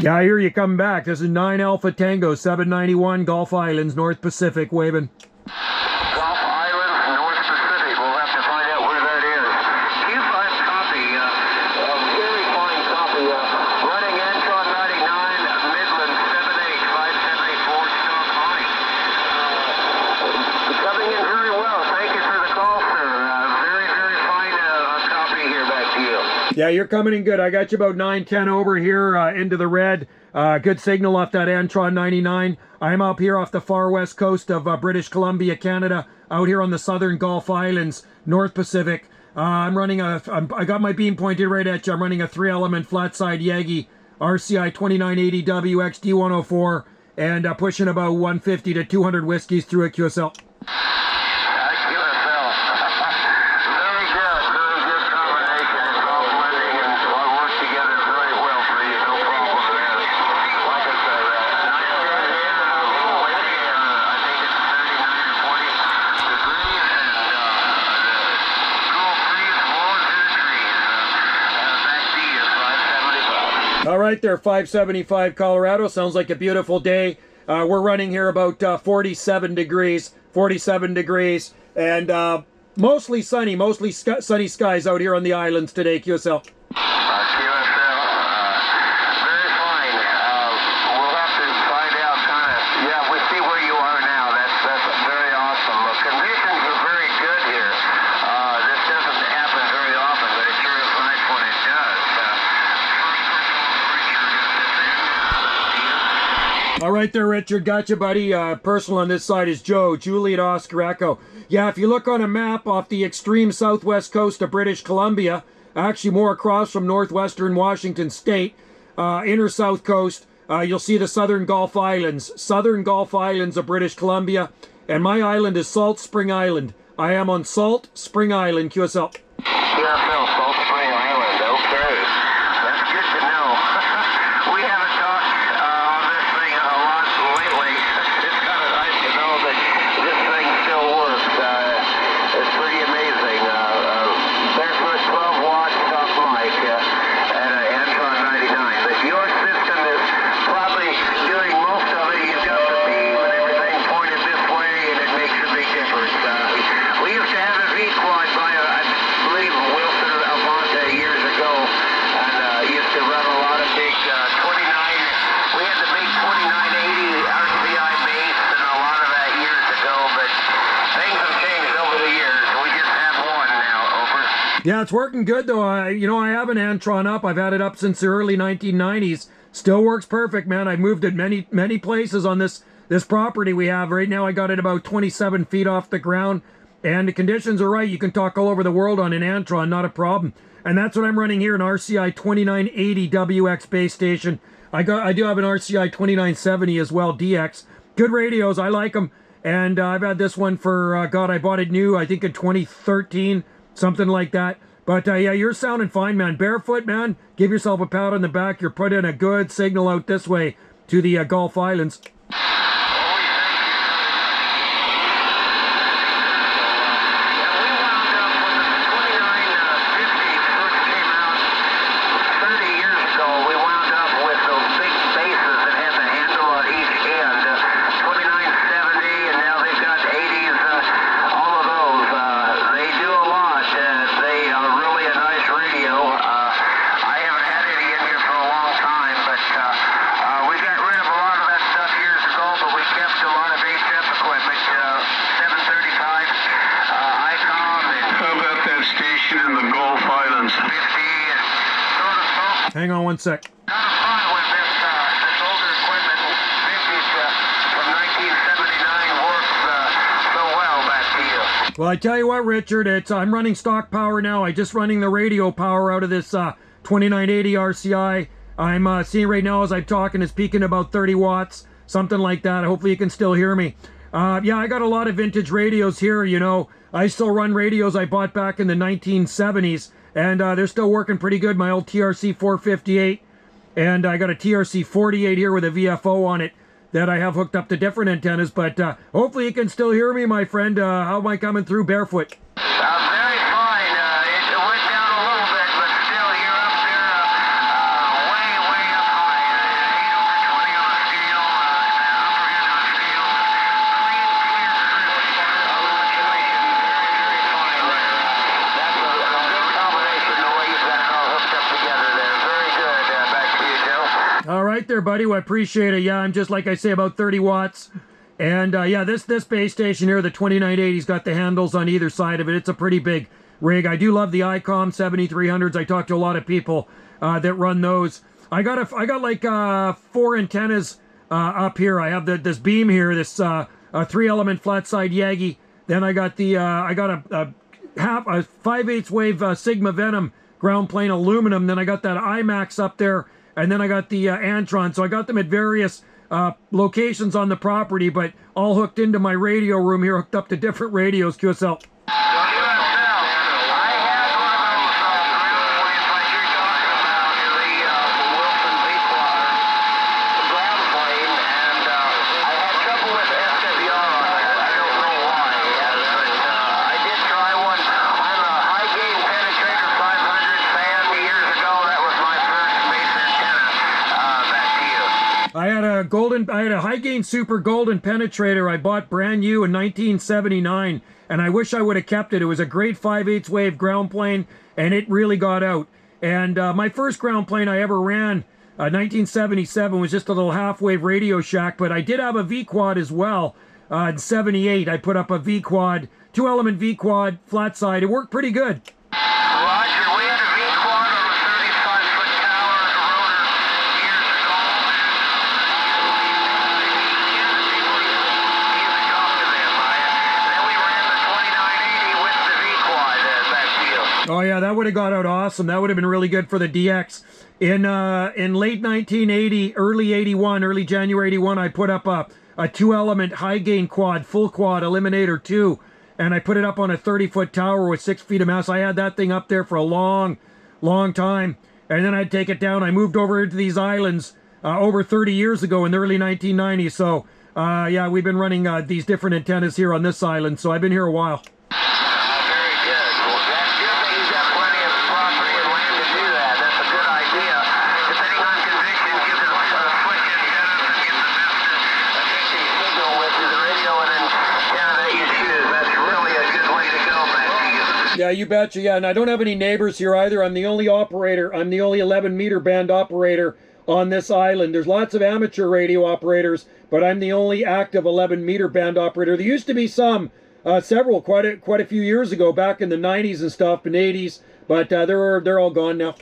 Yeah, I hear you coming back. This is 9 Alpha Tango, 791, Gulf Islands, North Pacific, waving. Gulf Islands, North Pacific. We'll have to find out where that is. Q5 copy. Very fine copy. Running Antron 99, Midland 78, 574 Stock Mike. Coming in very well. Thank you for the call, sir. Very, very fine copy here. Back to you. Yeah, you're coming in good. I got you about 910 over here into the red. Good signal off that Antron 99. I'm up here off the far west coast of British Columbia, Canada, out here on the southern Gulf Islands, North Pacific. I got my beam pointed right at you. I'm running a 3-element flat-side Yagi RCI 2980 WX D104 and pushing about 150 to 200 whiskeys through a QSL. All right there, 575 Colorado. Sounds like a beautiful day. We're running here about 47 degrees, and mostly sunny, sunny skies out here on the islands today, QSL. Very fine. We'll have to find out kind of, yeah, we see where you are now. That's very awesome. The conditions are very good here. This doesn't happen very often, but it sure is nice when it does. All right there, Richard. Gotcha, buddy. Personal on this side is Joe, Juliet Oscar Echo. Yeah, if you look on a map off the extreme southwest coast of British Columbia, actually more across from northwestern Washington State, inner south coast, you'll see the southern Gulf Islands of British Columbia, and my island is Salt Spring Island. I am on Salt Spring Island, QSL. QSL, Salt Spring Island. Okay. That's good to know. We haven't talked on this thing a lot lately. It's kind of nice to know that this thing still works. It's pretty amazing. Barefoot 12 watt Stock Mike at an Antron 99. But your system is probably doing most of it. You've got the beam and everything pointed this way, and it makes a big difference. We used to have a V-quad by, I believe, Wilson Amonte years ago, and used to run a lot of big 29. We had the big 2980 RCI base and a lot of that years ago, but things have changed over the years. We just have one now. Over. Yeah, it's working good though. I have an Antron up. I've had it up since the early 1990s. Still works perfect, man. I've moved it many places on this property we have right now. I got it about 27 feet off the ground, and the conditions are right. You can talk all over the world on an Antron, not a problem. And that's what I'm running here, an RCI 2980 WX base station. I do have an RCI 2970 as well, DX. Good radios, I like them. And I've had this one for, God, I bought it new, I think in 2013, something like that. But yeah, you're sounding fine, man. Barefoot, man, give yourself a pat on the back. You're putting a good signal out this way to the Gulf Islands. Hang on one sec. Well, I tell you what, Richard, I'm running stock power now. I'm just running the radio power out of this 2980 RCI. I'm seeing right now as I'm talking, it's peaking about 30 watts, something like that. Hopefully you can still hear me. Yeah, I got a lot of vintage radios here, you know. I still run radios I bought back in the 1970s. And they're still working pretty good. My old TRC 458, and I got a TRC 48 here with a VFO on it that I have hooked up to different antennas. But hopefully you can still hear me, my friend. How am I coming through barefoot? Very fine. It went down a little bit, but still you're up there way, way up high. right there, buddy. Well, I appreciate it. Yeah, I'm just, like I say, about 30 watts. And yeah, this base station here, the 2980's got the handles on either side of it. It's a pretty big rig. I do love the ICOM 7300s. I talk to a lot of people that run those. I got like 4 antennas up here. I have this beam here, this 3-element flat side Yagi. Then I got a 5/8 wave Sigma Venom ground plane aluminum. Then I got that IMAX up there, and then I got the Antron. So I got them at various locations on the property, but all hooked into my radio room here, hooked up to different radios. QSL. I had a high gain super golden penetrator I bought brand new in 1979, and I wish I would have kept it. It was a great 5/8 wave ground plane, and it really got out. And my first ground plane I ever ran, 1977, was just a little half-wave Radio Shack, but I did have a V-Quad as well. In 78, I put up a V-Quad, 2-element V-Quad, flat side. It worked pretty good. Oh yeah, that would have got out awesome. That would have been really good for the DX. In late 1980, early 81, early January 81, I put up a 2-element high gain quad, full quad, Eliminator 2, and I put it up on a 30-foot tower with 6 feet of mass. I had that thing up there for a long time, and then I'd take it down. I moved over to these islands over 30 years ago in the early 1990s. So yeah, we've been running these different antennas here on this island. So I've been here a while. Yeah, you betcha. Yeah, and I don't have any neighbors here either. I'm the only operator. I'm the only 11-meter band operator on this island. There's lots of amateur radio operators, but I'm the only active 11-meter band operator. There used to be several, quite a few years ago, back in the 90s and stuff, and 80s, but they're all gone now.